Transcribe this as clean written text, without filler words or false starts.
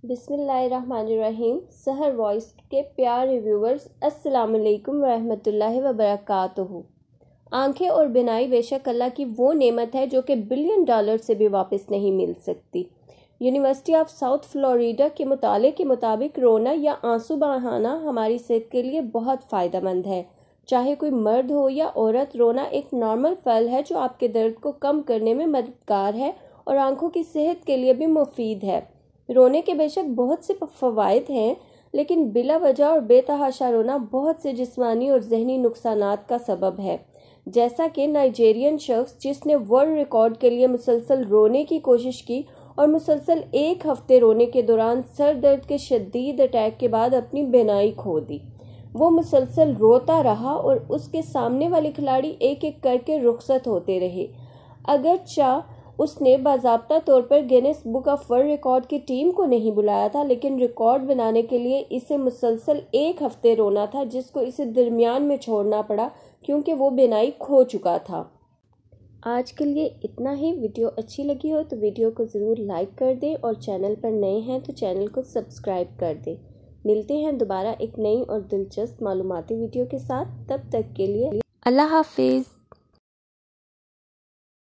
बिस्मिल्लाहिर्रहमानिर्रहीम। सहर वॉइस के प्यार रिव्यूवर्स, अस्सलाम वालेकुम रहमतुल्लाहि व बरकातुहू। आंखें और बिनाई बेशक अल्लाह की वो नेमत है जो कि $1 बिलियन से भी वापस नहीं मिल सकती। यूनिवर्सिटी ऑफ साउथ फ्लोरिडा के मुताले के मुताबिक रोना या आंसू बहाना हमारी सेहत के लिए बहुत फ़ायदेमंद है। चाहे कोई मर्द हो या औरत, रोना एक नॉर्मल फल है जो आपके दर्द को कम करने में मददगार है और आंखों की सेहत के लिए भी मुफीद है। रोने के बेशक बहुत से फ़वाइद हैं, लेकिन बिला वजह और बेतहाशा रोना बहुत से जिस्मानी और जहनी नुकसानात का सबब है। जैसा कि नाइजीरियन शख्स जिसने वर्ल्ड रिकॉर्ड के लिए मुसलसल रोने की कोशिश की और मुसलसल 1 हफ्ते रोने के दौरान सर दर्द के शदीद अटैक के बाद अपनी बिनाई खो दी। वो मुसलसल रोता रहा और उसके सामने वाले खिलाड़ी एक एक करके रुखसत होते रहे। अगरचा उसने बाज़ाब्ता तौर पर Guinness book of world record की टीम को नहीं बुलाया था, लेकिन रिकॉर्ड बनाने के लिए इसे मुसलसल 1 हफ्ते रोना था, जिसको इसे दरमियान में छोड़ना पड़ा क्योंकि वो बिनाई खो चुका था। आज के लिए इतना ही। वीडियो अच्छी लगी हो तो वीडियो को ज़रूर लाइक कर दें और चैनल पर नए हैं तो चैनल को सब्सक्राइब कर दें। मिलते हैं दोबारा एक नई और दिलचस्प मालूमाती वीडियो के साथ। तब तक के लिए अल्लाह हाफिज़।